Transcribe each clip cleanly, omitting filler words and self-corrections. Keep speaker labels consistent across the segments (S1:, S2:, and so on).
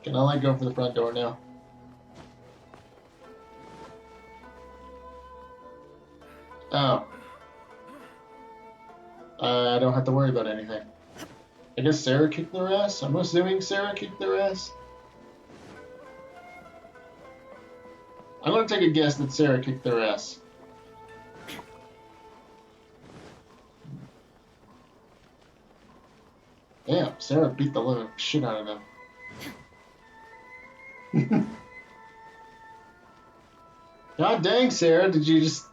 S1: Can I like go for the front door now? Oh. I don't have to worry about anything. I guess Sarah kicked their ass? I'm assuming Sarah kicked their ass? I'm gonna take a guess that Sarah kicked their ass. Damn, Sarah beat the living shit out of them. God dang, Sarah, did you just...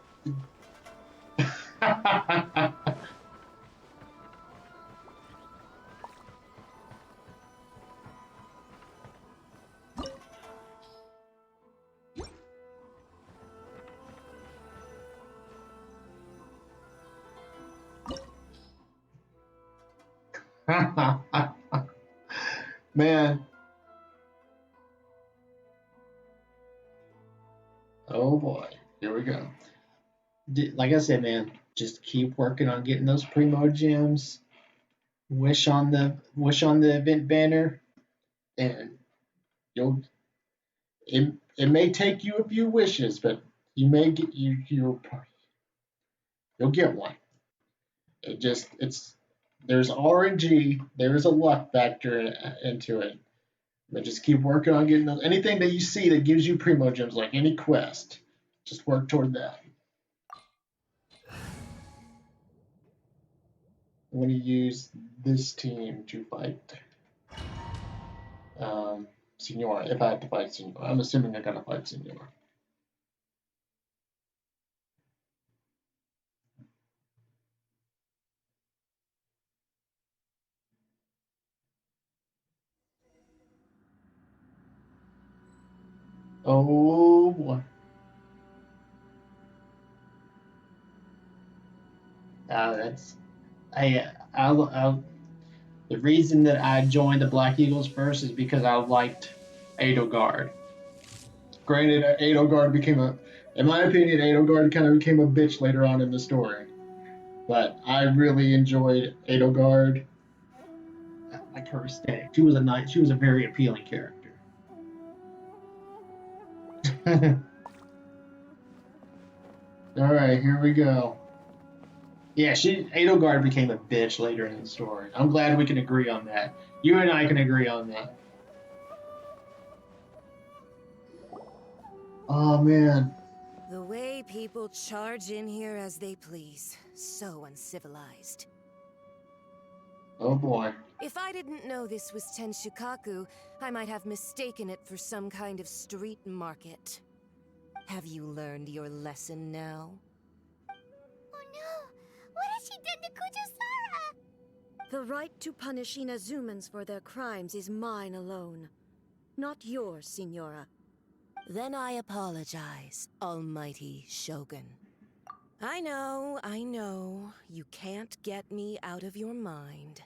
S1: Man. Oh boy, here we go. Like I said, man, just keep working on getting those primo gems. Wish on the event banner, and you'll it may take you a few wishes, but you may get you'll get one. It's there's RNG, there's a luck factor into it. But just keep working on getting those. Anything that you see that gives you primo gems, like any quest, just work toward that. I'm going to use this team to fight Senora, if I have to fight Senora. I'm assuming I gotta fight Senora. Oh boy. That's I'll the reason that I joined the Black Eagles first is because I liked Edelgard. Granted, Edelgard became in my opinion, Edelgard kind of became a bitch later on in the story. But I really enjoyed Edelgard. I like her aesthetic. She was a very appealing character. All right, here we go. Yeah, Edelgard became a bitch later in the story. I'm glad we can agree on that. You and I can agree on that. Oh man.
S2: The way people charge in here as they please. So uncivilized.
S1: Oh boy.
S2: If I didn't know this was Tenshikaku, I might have mistaken it for some kind of street market. Have you learned your lesson now?
S3: Oh no! What has she done to Kujusara?
S4: The right to punish Inazumans for their crimes is mine alone. Not yours, Signora.
S2: Then I apologize, Almighty Shogun. I know, you can't get me out of your mind.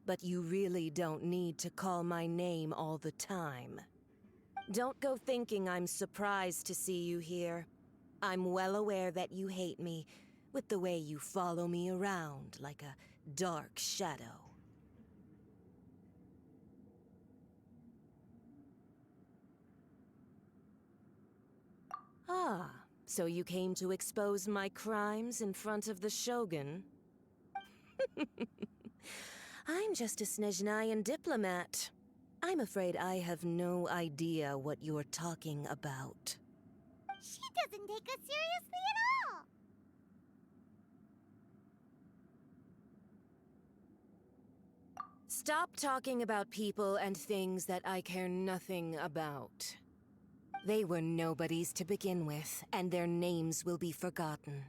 S2: But you really don't need to call my name all the time. Don't go thinking I'm surprised to see you here. I'm well aware that you hate me, with the way you follow me around like a dark shadow. Ah, so you came to expose my crimes in front of the Shogun? I'm just a Snezhnayan diplomat. I'm afraid I have no idea what you're talking about.
S3: She doesn't take us seriously at all!
S2: Stop talking about people and things that I care nothing about. They were nobodies to begin with, and their names will be forgotten.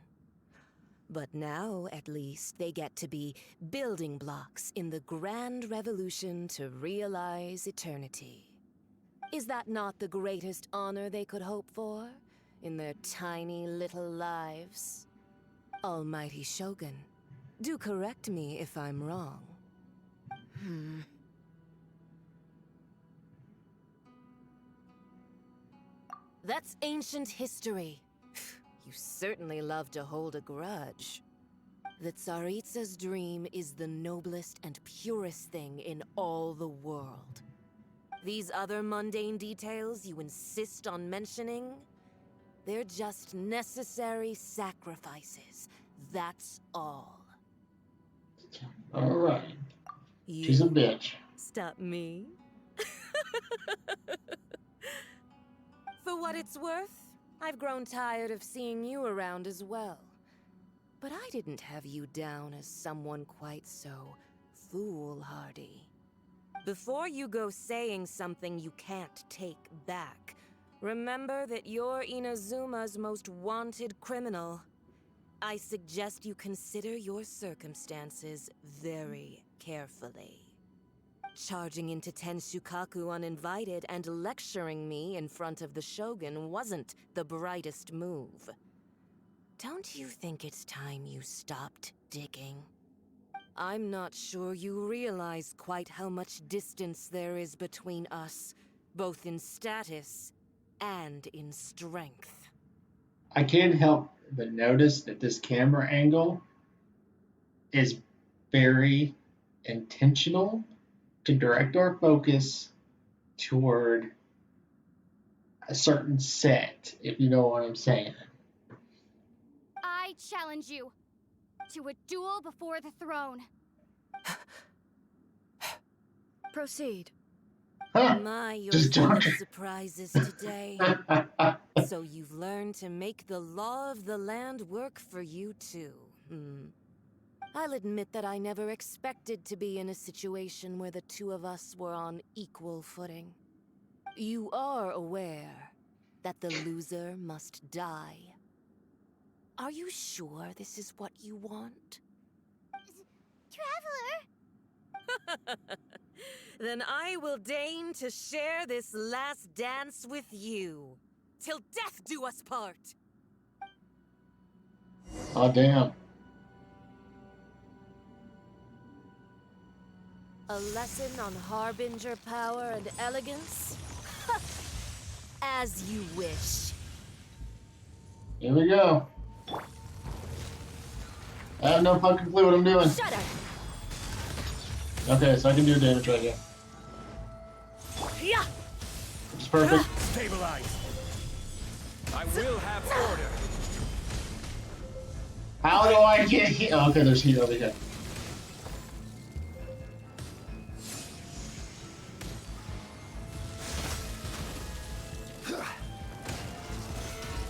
S2: But now, at least, they get to be building blocks in the grand revolution to realize eternity. Is that not the greatest honor they could hope for in their tiny little lives? Almighty Shogun, do correct me if I'm wrong. That's ancient history. You certainly love to hold a grudge. The Tsaritsa's dream is the noblest and purest thing in all the world. These other mundane details you insist on mentioning, they're just necessary sacrifices. That's all.
S1: Alright.
S2: You
S1: She's a bitch.
S2: stop me? For what it's worth, I've grown tired of seeing you around as well. But I didn't have you down as someone quite so foolhardy. Before you go saying something you can't take back, remember that you're Inazuma's most wanted criminal. I suggest you consider your circumstances very carefully. Charging into Tenshukaku uninvited and lecturing me in front of the Shogun wasn't the brightest move. Don't you think it's time you stopped digging? I'm not sure you realize quite how much distance there is between us, both in status and in strength.
S1: I can't help but notice that this camera angle is very intentional to direct our focus toward a certain set, if you know what I'm saying.
S3: I challenge you to a duel before the throne.
S4: Proceed.
S1: Huh.
S2: My, you're
S1: Just
S2: full of
S1: talking.
S2: surprises today. So you've learned to make the law of the land work for you too, I'll admit that I never expected to be in a situation where the two of us were on equal footing. You are aware that the loser must die. Are you sure this is what you want?
S3: Traveler!
S2: Then I will deign to share this last dance with you. Till death do us part!
S1: Oh, damn.
S2: A lesson on harbinger power and elegance? As you wish.
S1: Here we go. I have no fucking clue what I'm doing.
S2: Shut up!
S1: Okay, so I can do damage right here.
S2: Yeah!
S1: It's perfect.
S5: Stabilize. I will have order.
S1: How do I get heat? Oh, okay, there's heat over here.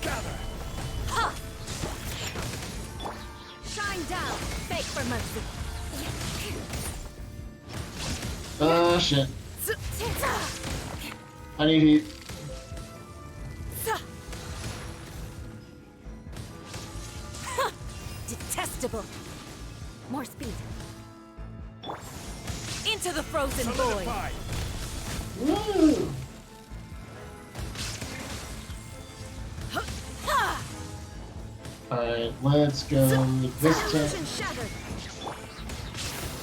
S5: Gather.
S2: Ha! Shine down! Beg for mercy!
S1: Shit. I need heat.
S2: Detestable! More speed. Into the frozen void!
S5: Solidify.
S1: Woo! Alright, let's go with this
S4: Illusion
S1: time.
S4: shattered.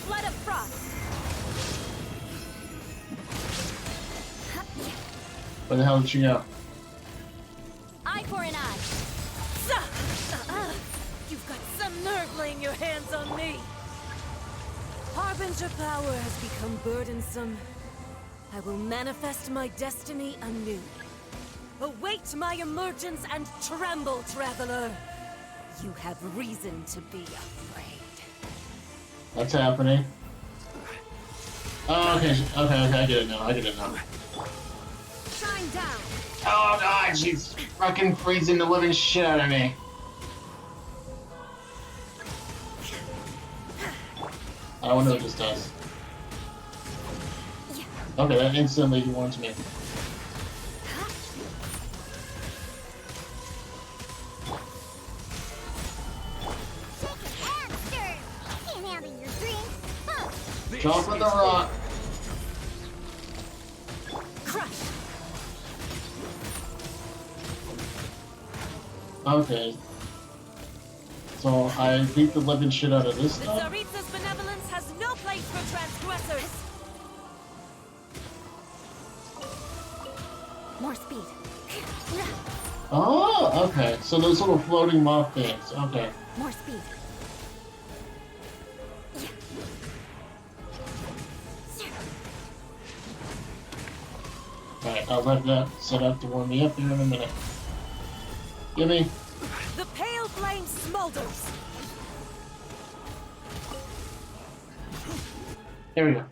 S2: Flood of frost!
S1: Where the hell did she go?
S2: Eye for an eye! You've got some nerve laying your hands on me! Harbinger power has become burdensome. I will manifest my destiny anew. Await my emergence and tremble, traveler! You have reason to be afraid.
S1: What's happening? Oh, okay, I get it now.
S4: Shine down.
S1: Oh god, she's fucking freezing the living shit out of me. I don't know what this does. Okay, that instantly warns me.
S3: Monster! Can't handle your drink. Huh.
S1: Jump with the rock.
S2: Crush!
S1: Okay. So I beat the living shit out of this
S2: The
S1: stuff.
S2: Tsaritsa's benevolence has no place for transgressors! More speed.
S1: Oh, okay. So those little floating moth things. Okay.
S2: More speed.
S1: Alright, I'll let that set up to warm me up here in a minute. Gimme.
S2: The pale flame smolders.
S1: There we go.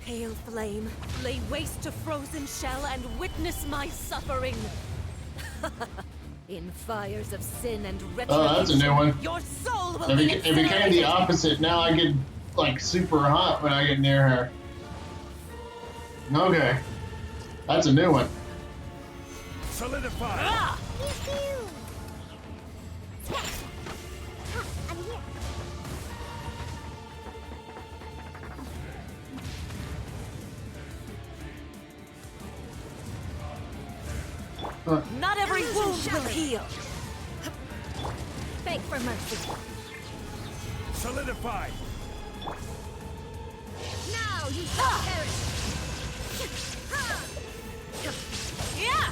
S2: Pale flame, lay waste to frozen shell and witness my suffering. In fires of sin and retribution,
S1: Oh, that's a new one.
S2: your soul will
S1: It
S2: be
S1: became the
S2: incinerated.
S1: opposite. Now I get like super hot when I get near her. Okay. That's a new one.
S5: Solidify.
S2: Ah!
S3: Pew-pew. Ha, I'm here.
S2: Not every wound will heal.
S4: Beg for mercy.
S5: Solidify.
S4: Now you shall perish.
S2: Yeah!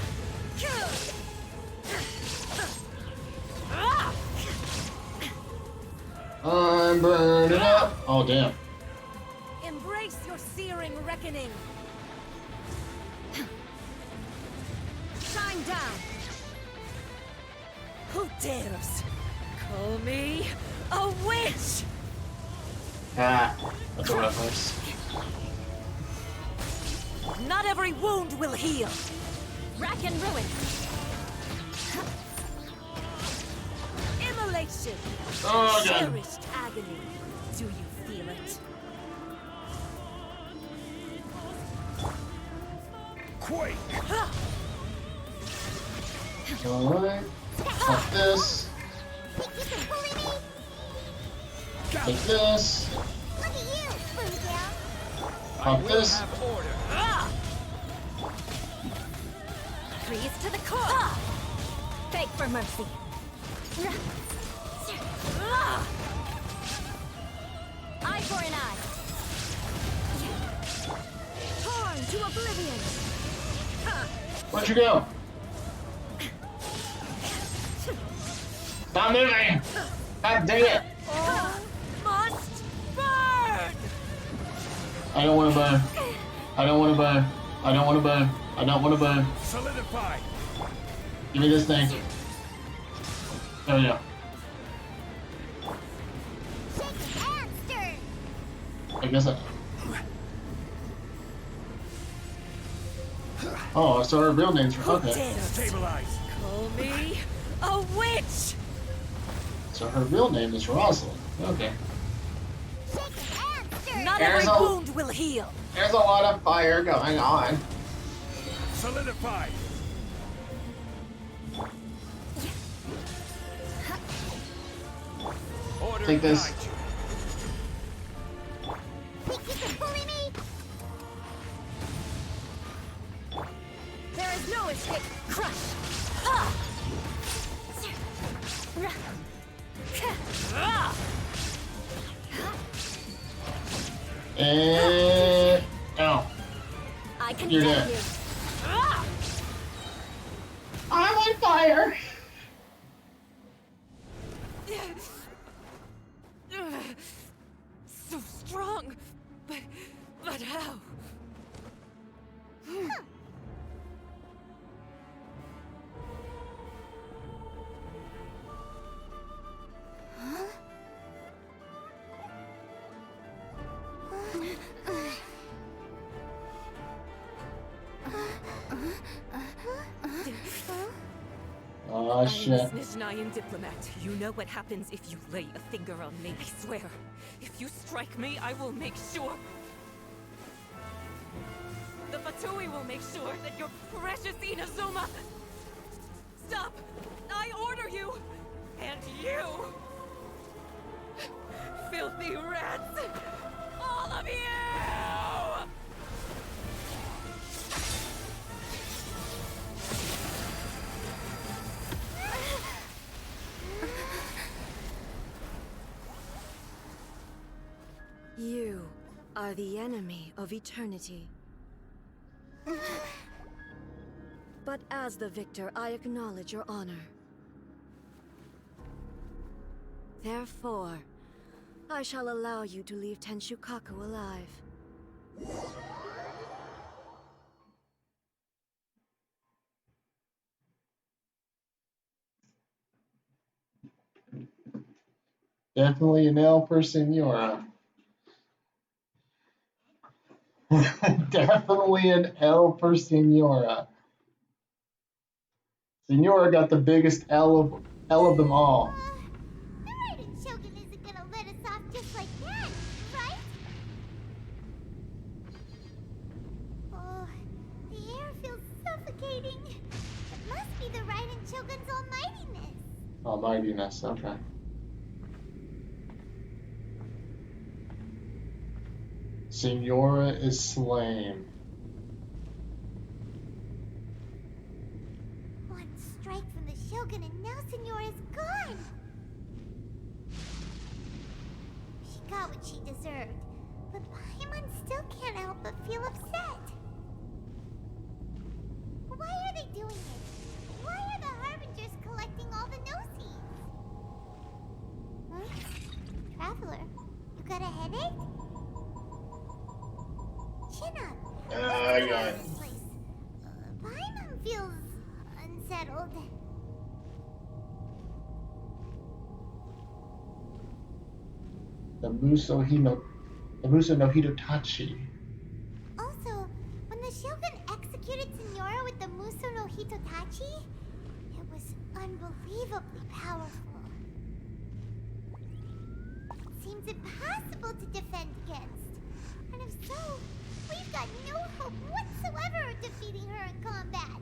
S2: Ah!
S1: I'm burning up. Oh, damn.
S2: Embrace your searing reckoning.
S4: Shine down.
S2: Who dares call me a witch?
S1: Ah, that's a reference.
S2: Not every wound will heal.
S4: Rack and ruin.
S2: Immolation.
S1: Oh, God.
S2: Cherished agony. Do you feel it?
S5: Quake.
S1: Alright. Like this.
S3: Think you can bully me?
S1: Like this.
S3: Look at you, Boomtail.
S5: I
S1: Like
S5: will
S1: this.
S5: have order.
S2: Ah!
S4: Freeze to the core. Beg for mercy.
S2: Ah!
S4: Eye for an eye. Torn to oblivion.
S1: Where'd you go? Stop moving! God dang it!
S2: All must burn!
S1: I don't want to burn. I don't want to burn. I don't want to burn. I don't want to burn.
S5: Solidify.
S1: Give me this thing. There we go.
S3: Shake and stir.
S1: I guess I... Oh, so her real name's...
S2: Who
S1: Okay.
S2: dares
S5: Stabilize.
S2: call me a witch?
S1: So her real name is Rosalind. Okay.
S3: Shake and stir.
S2: Not
S1: There's
S2: every
S1: a-
S2: wound will heal.
S1: There's a lot of fire going on.
S5: Solidify. Order
S1: Take this.
S5: guide you.
S3: Think you can bully me?
S4: There is no escape. Crush.
S2: Ah!
S1: And... Oh.
S4: I can
S1: You're
S4: get
S1: dead.
S4: you.
S2: Ah!
S1: I'm on fire!
S2: So strong, but how?
S1: Oh, shit.
S2: I'm a Snezhnayan diplomat. You know what happens if you lay a finger on me, I swear. If you strike me, I will make sure. The Fatui will make sure that your precious Inazuma... Stop! I order you! And you! Filthy rats! All of you!
S4: You are the enemy of eternity. But as the victor, I acknowledge your honor. Therefore, I shall allow you to leave Tenshukaku alive.
S1: Definitely an L for Senora. Definitely an L for Senora. Senora got the biggest L of them all.
S3: The Raiden Shogun isn't gonna let us off just like that, right? Oh, the air feels suffocating. It must be the Raiden Shogun's almightiness.
S1: Almightiness, okay. Senora is slain.
S3: One strike from the Shogun and now Senora's gone. She got what she deserved, but Paimon still can't help but feel upset. Why are they doing it? Why are the Harbingers collecting all the no-seeds? Huh? Traveler, you got a headache? Chin up.
S1: I got it.
S3: This place. Paimon feels unsettled.
S1: The Muso no Hitotachi.
S3: Also, when the Shogun executed Senora with the Muso no Hitotachi, it was unbelievably powerful. It seems impossible to defend against. And if so, we've got no hope whatsoever of defeating her in combat.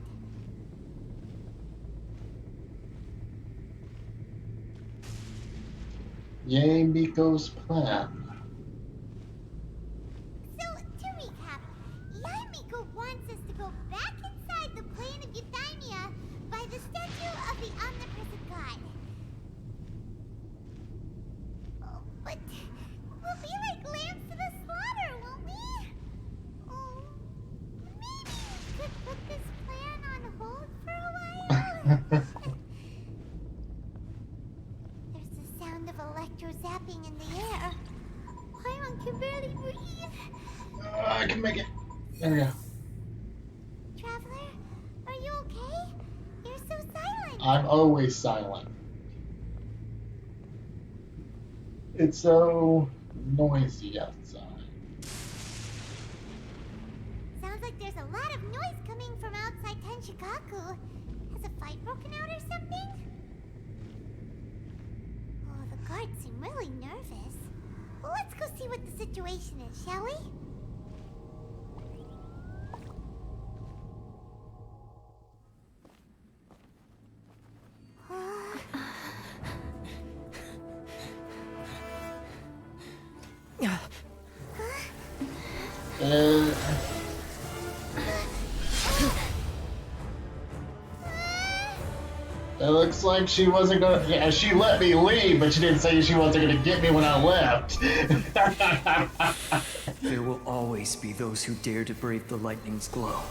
S1: Yay Miko's plan.
S3: So, to recap, Yaimiko wants us to go back inside the plane of Euthymia by the statue of the omnipresent god. Oh, but we'll be like lambs to the slaughter, won't we? Oh, maybe we could put this plan on hold for a while? There's the sound of electro-zapping in the air. Paimon can barely breathe.
S1: I can make it. There we go.
S3: Traveler, are you okay? You're so silent.
S1: I'm always silent. It's so noisy outside.
S3: Sounds like there's a lot of noise coming from outside Tenshikaku. Has a fight broken out or something? Oh, the guards seem really nervous. Well, let's go see what the situation is, shall we?
S1: And it looks like she wasn't gonna. Yeah, she let me leave, but she didn't say she wasn't gonna get me when I left.
S6: There will always be those who dare to brave the lightning's glow.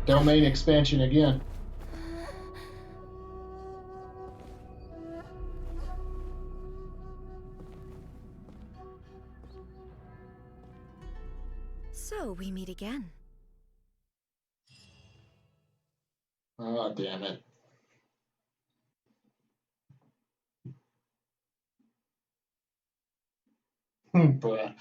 S1: Domain expansion again.
S4: So we meet again.
S1: Oh, damn it. Bruh.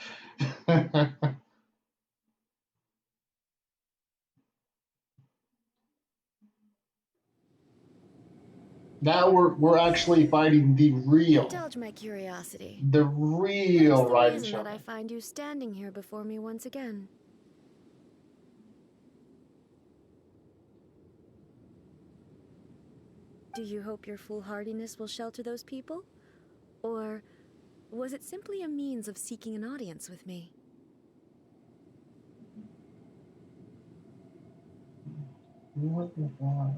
S1: Now we're actually fighting
S4: Indulge my curiosity.
S1: the
S4: What is
S1: real
S4: the
S1: Raiden
S4: reason that I
S1: Shonen.
S4: find you standing here before me once again? Do you hope your foolhardiness will shelter those people? Or was it simply a means of seeking an audience with me?
S1: What the fuck?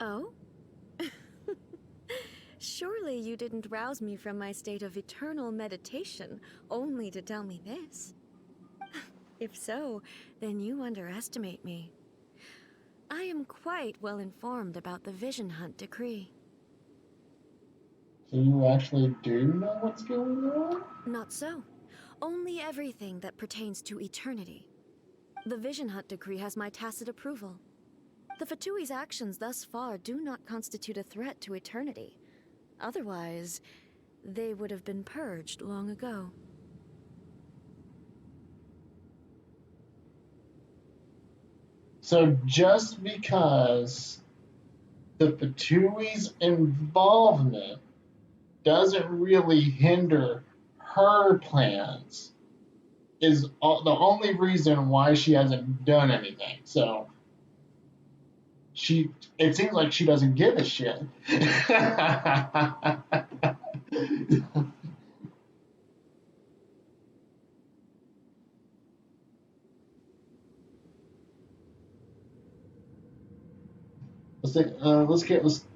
S4: Oh? Surely you didn't rouse me from my state of eternal meditation only to tell me this. If so, then you underestimate me. I am quite well informed about the Vision Hunt decree.
S1: So you actually do know what's going on?
S4: Not so. Only everything that pertains to eternity. The Vision Hunt decree has my tacit approval. The Fatui's actions thus far do not constitute a threat to eternity. Otherwise, they would have been purged long ago.
S1: So just because the Fatui's involvement doesn't really hinder her plans is the only reason why she hasn't done anything. So it seems like she doesn't give a shit.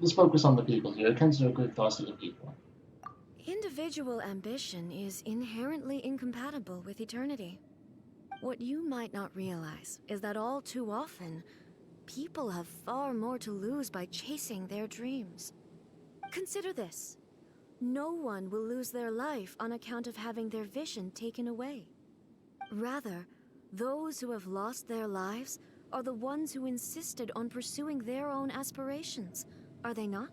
S1: let's focus on the people here. It comes to a quick thoughts to the people.
S4: Individual ambition is inherently incompatible with eternity. What you might not realize is that all too often, people have far more to lose by chasing their dreams. Consider this. No one will lose their life on account of having their vision taken away. Rather, those who have lost their lives are the ones who insisted on pursuing their own aspirations, are they not?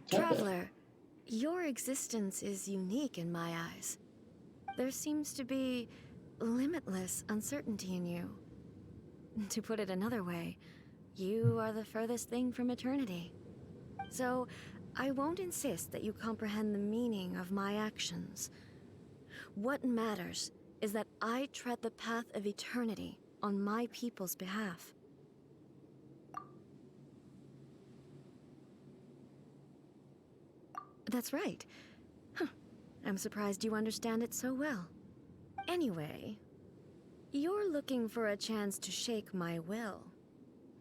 S4: Traveler, your existence is unique in my eyes. There seems to be limitless uncertainty in you. To put it another way, you are the furthest thing from eternity. So, I won't insist that you comprehend the meaning of my actions. What matters is that I tread the path of eternity on my people's behalf. That's right. Huh. I'm surprised you understand it so well. Anyway, you're looking for a chance to shake my will,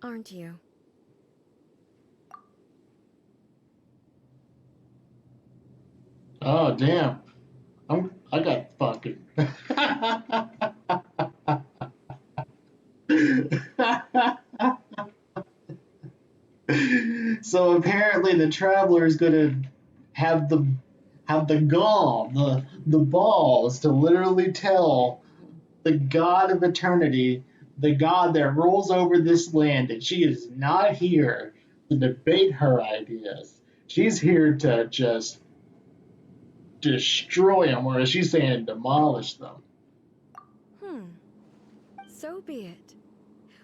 S4: aren't you?
S1: Oh damn! I got fucking. So apparently the traveler is gonna have the gall, the balls to literally tell the god of eternity, the god that rules over this land, that she is not here to debate her ideas. She's here to just destroy them, or as she's saying, demolish them.
S4: So be it.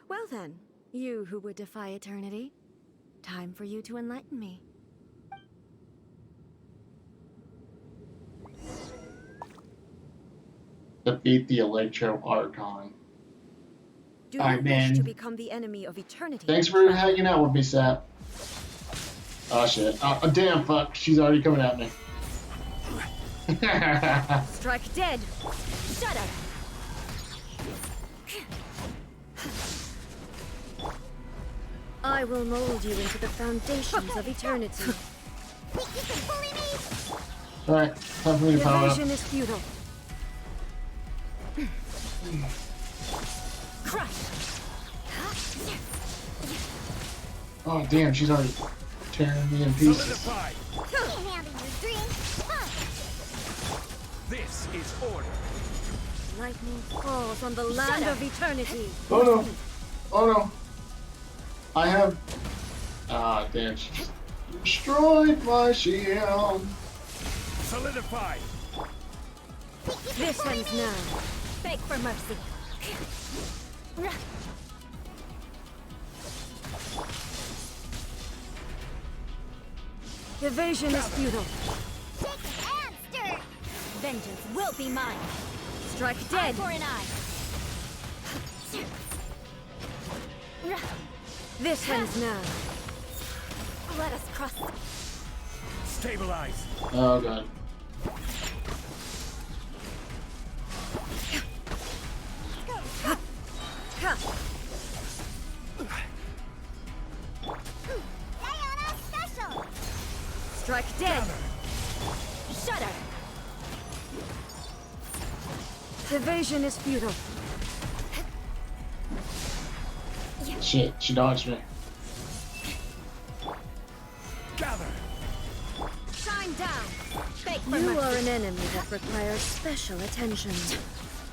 S4: Well then, you who would defy eternity, time for you to enlighten me.
S1: Defeat the Electro Archon.
S4: Do
S1: All
S4: you
S1: right,
S4: wish to
S1: man.
S4: become the enemy of eternity?
S1: Thanks for hanging out with me, Sap. Oh shit. Oh, damn, fuck. She's already coming at me.
S4: Strike dead! Shut up! I will mold you into the foundations of eternity.
S3: Think you can bully me?
S1: Alright, time for me to power up.
S4: Evasion is futile. Crush!
S1: Oh damn, she's already tearing me in pieces.
S5: Solidified.
S3: Can't handle your drink. Huh.
S5: This is order.
S4: Lightning falls on the land of eternity.
S1: Oh no! Oh no! I have. Ah damn, she just destroyed my shield.
S5: Solidified.
S4: This ends now.
S3: Beg for mercy.
S4: Evasion is futile.
S3: Shake and stir. Vengeance will be mine.
S4: Strike
S3: Eye
S4: dead.
S3: for an eye.
S4: This ends now.
S3: Let us cross.
S5: Stabilize.
S1: Oh god.
S3: Diana special.
S4: Strike dead.
S3: Shudder.
S4: Evasion is futile.
S1: Shit, she dodged me.
S5: Gather.
S3: Shine down. Beg for
S4: You are
S3: mercy.
S4: an enemy that requires special attention.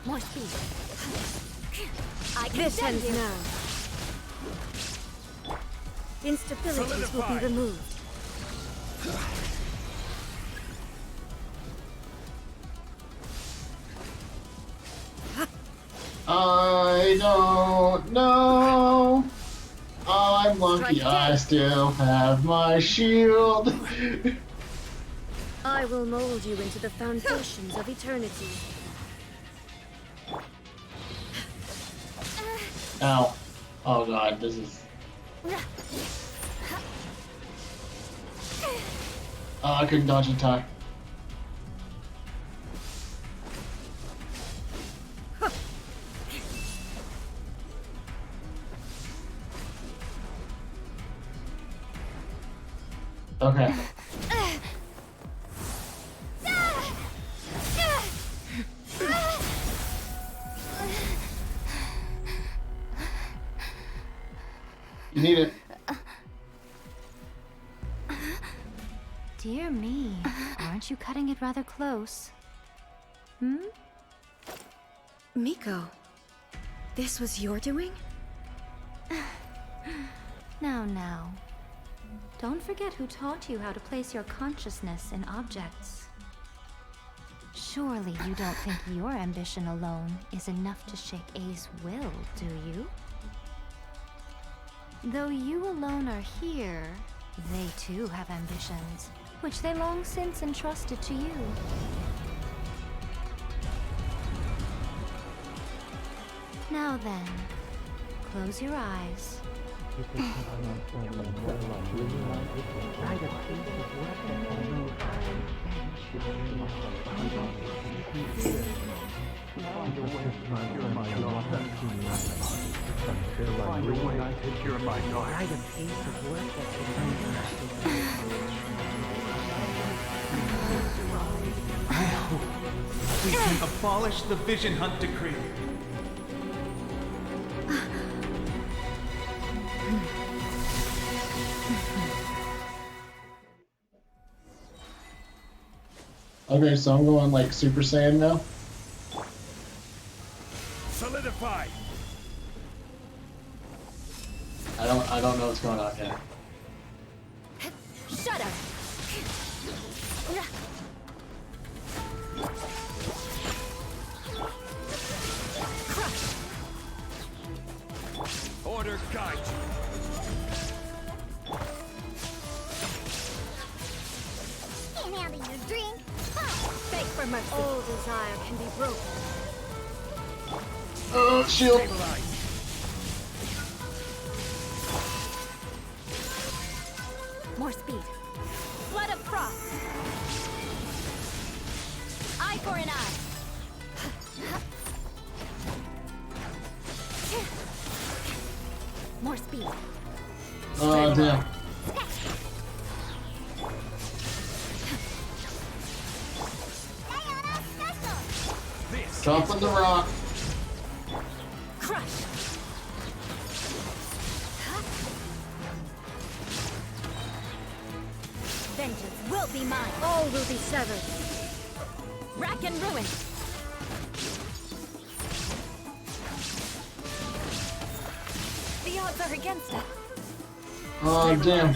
S3: More speed. I can
S4: This
S3: send
S4: ends
S3: you.
S4: now. Instabilities will be
S5: Solidify.
S4: removed.
S1: I don't know. I'm lucky
S4: Strike
S1: I
S4: dead.
S1: still have my shield.
S4: I will mold you into the foundations of eternity.
S1: Ow. Oh god, this is. Oh, I couldn't dodge in time. Okay. You need it.
S7: Dear me, aren't you cutting it rather close? Hmm?
S4: Miko, this was your doing?
S7: Now. Don't forget who taught you how to place your consciousness in objects. Surely you don't think your ambition alone is enough to shake A's will, do you? Though you alone are here, they too have ambitions, which they long since entrusted to you. Now then, close your eyes.
S6: We can abolish the Vision Hunt Decree.
S1: Okay, so I'm going like Super Saiyan now.
S5: Solidified.
S1: I don't know what's going on yet.
S3: Shudder. Crush.
S5: Order guide you.
S3: Can't handle your drink. Huh. Beg for mercy.
S4: All desire can be broken.
S1: Oh, shield.
S5: Stabilize.
S3: More speed. Flood of frost. Eye for an eye. More speed.
S1: Oh, damn.
S3: Diana special.
S5: This
S1: Dropping the rock.
S3: Crush.
S4: be mine. All will be severed. Rack and ruin. The odds are against it.
S1: Oh, damn.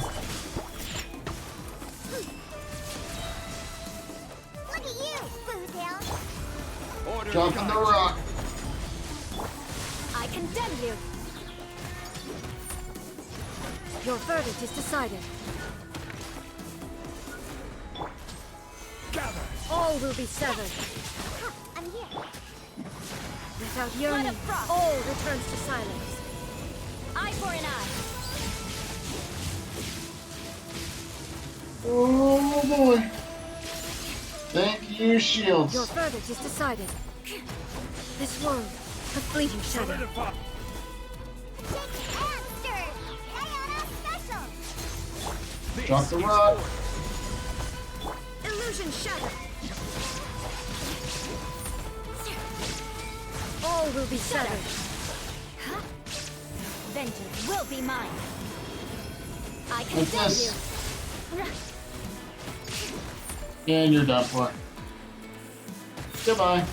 S3: Look at you, Bootail.
S5: Order
S1: Jumping the
S5: guides
S1: rock.
S4: I condemn you. Your verdict is decided.
S5: you. Gather.
S4: All will be severed.
S3: I'm here.
S4: Without yearning, all returns to silence. Eye for an eye.
S1: Oh boy. Thank you, shields.
S4: Your verdict is decided. This world, a fleeting shadow.
S5: Solidify.
S3: Shake and stir. Diana special.
S5: This
S1: Drop the
S5: is
S1: rock.
S4: Illusion shadow. All will be severed. Huh? Vengeance will be mine. I
S1: Like
S4: condemn
S1: this.
S4: you.
S1: And you're done for. Goodbye.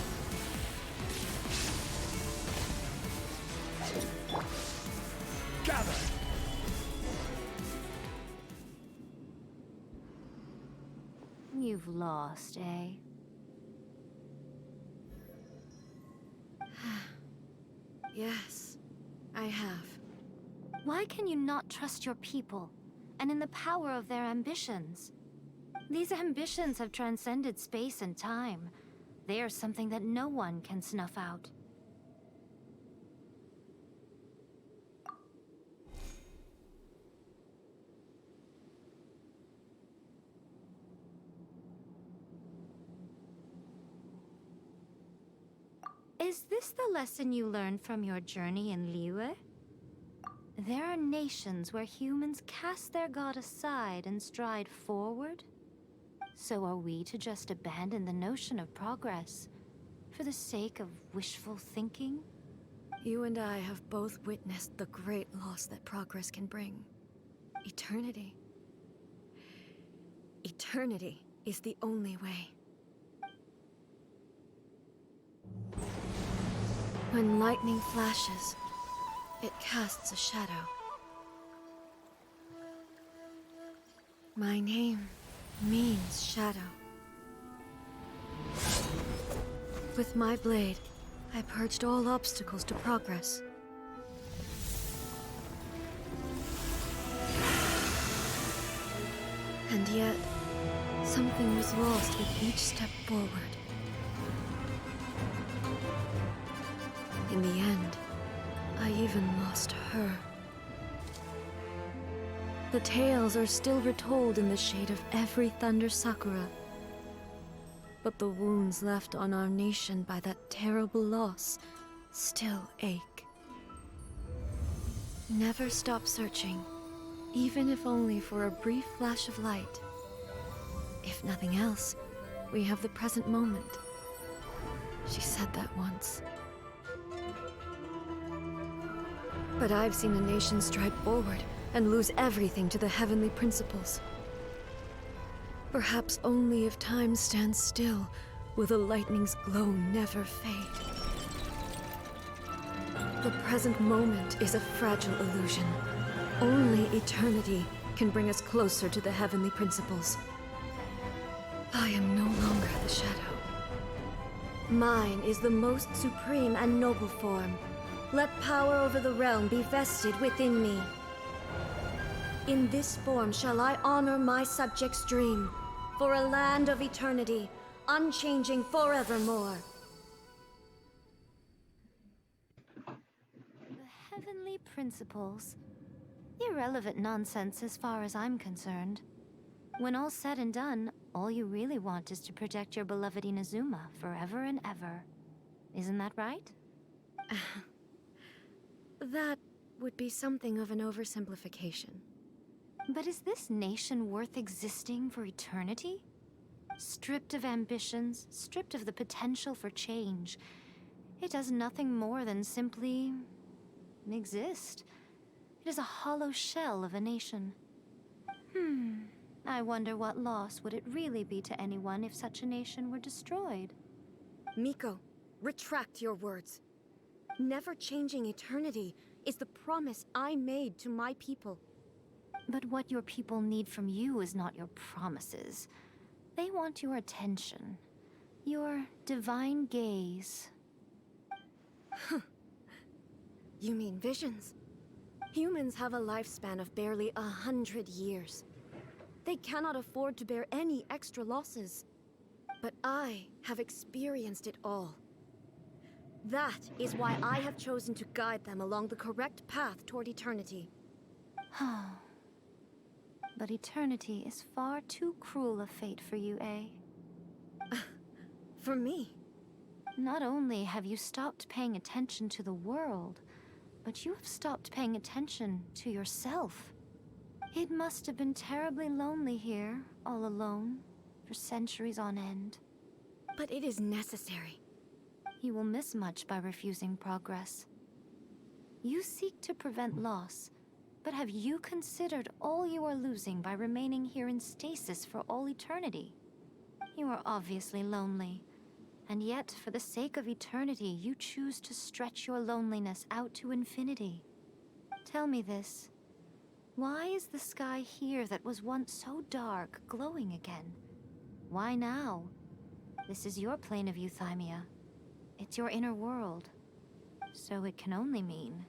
S5: gather.
S7: You've lost, eh?
S4: Yes, I have.
S7: Why can you not trust your people, and in the power of their ambitions? These ambitions have transcended space and time. They are something that no one can snuff out. Is this the lesson you learned from your journey in Liyue? There are nations where humans cast their god aside and stride forward. So are we to just abandon the notion of progress for the sake of wishful thinking?
S4: You and I have both witnessed the great loss that progress can bring. Eternity. Eternity is the only way. When lightning flashes, it casts a shadow. My name means shadow. With my blade, I purged all obstacles to progress. And yet, something was lost with each step forward. In the end, I even lost her. The tales are still retold in the shade of every Thunder Sakura. But the wounds left on our nation by that terrible loss still ache. Never stop searching, even if only for a brief flash of light. If nothing else, we have the present moment. She said that once. But I've seen a nation stride forward and lose everything to the heavenly principles. Perhaps only if time stands still will the lightning's glow never fade. The present moment is a fragile illusion. Only eternity can bring us closer to the heavenly principles. I am no longer the shadow. Mine is the most supreme and noble form. Let power over the realm be vested within me. In this form shall I honor my subjects' dream, for a land of eternity, unchanging forevermore.
S7: The heavenly principles. Irrelevant nonsense as far as I'm concerned. When all's said and done, all you really want is to protect your beloved Inazuma forever and ever. Isn't that right?
S4: That would be something of an oversimplification.
S7: But is this nation worth existing for eternity? Stripped of ambitions, stripped of the potential for change, it does nothing more than simply exist. It is a hollow shell of a nation. I wonder what loss would it really be to anyone if such a nation were destroyed?
S4: Miko, retract your words. Never changing eternity is the promise I made to my people.
S7: But what your people need from you is not your promises. They want your attention. Your divine gaze.
S4: You mean visions? Humans have a lifespan of barely 100 years. They cannot afford to bear any extra losses. But I have experienced it all. That is why I have chosen to guide them along the correct path toward eternity.
S7: But eternity is far too cruel a fate for you, eh?
S4: For me?
S7: Not only have you stopped paying attention to the world, but you have stopped paying attention to yourself. It must have been terribly lonely here, all alone, for centuries on end.
S4: But it is necessary.
S7: You will miss much by refusing progress. You seek to prevent loss, but have you considered all you are losing by remaining here in stasis for all eternity? You are obviously lonely, and yet for the sake of eternity, you choose to stretch your loneliness out to infinity. Tell me this. Why is the sky here that was once so dark glowing again? Why now? This is your plane of euthymia. It's your inner world. So it can only mean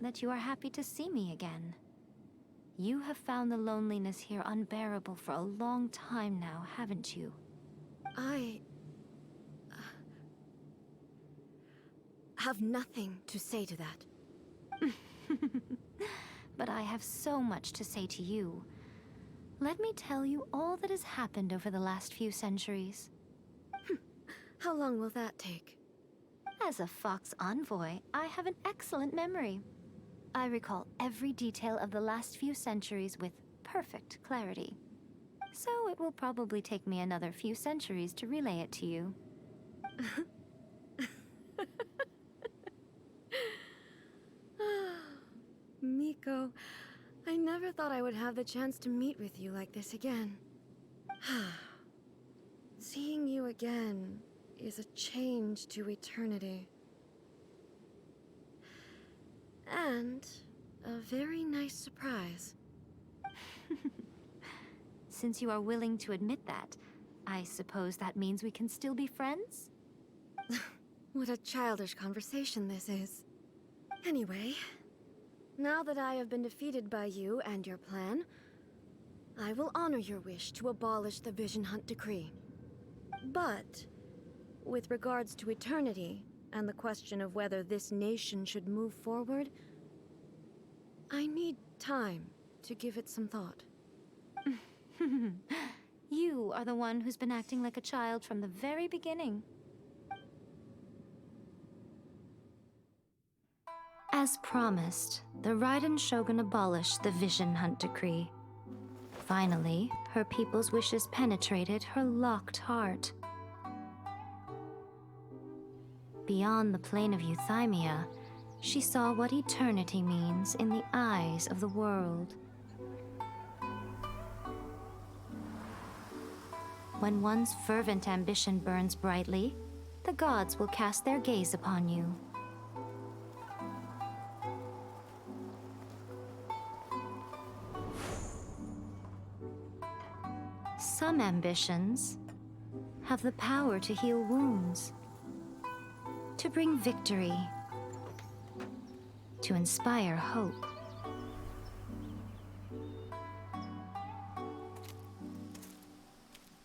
S7: that you are happy to see me again. You have found the loneliness here unbearable for a long time now, haven't you?
S4: I have nothing to say to that.
S7: But I have so much to say to you. Let me tell you all that has happened over the last few centuries.
S4: How long will that take?
S7: As a Fox envoy, I have an excellent memory. I recall every detail of the last few centuries with perfect clarity. So it will probably take me another few centuries to relay it to you.
S4: Miko, I never thought I would have the chance to meet with you like this again. Seeing you again is a change to eternity. And a very nice surprise.
S7: Since you are willing to admit that, I suppose that means we can still be friends?
S4: What a childish conversation this is. Anyway, now that I have been defeated by you and your plan, I will honor your wish to abolish the Vision Hunt Decree. But, with regards to eternity, and the question of whether this nation should move forward, I need time to give it some thought.
S7: You are the one who's been acting like a child from the very beginning. As promised, the Raiden Shogun abolished the Vision Hunt Decree. Finally, her people's wishes penetrated her locked heart. Beyond the plane of euthymia, she saw what eternity means in the eyes of the world. When one's fervent ambition burns brightly, the gods will cast their gaze upon you. Some ambitions have the power to heal wounds, to bring victory, to inspire hope.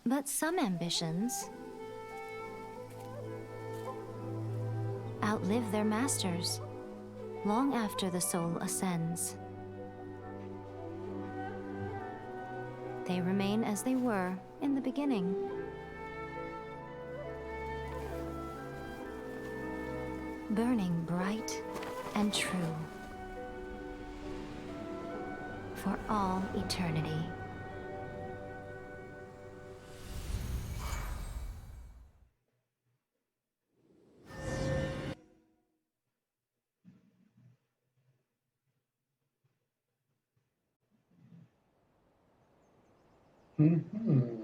S7: But some ambitions outlive their masters long after the soul ascends. They remain as they were in the beginning. Burning bright and true for all eternity.
S1: Mm-hmm.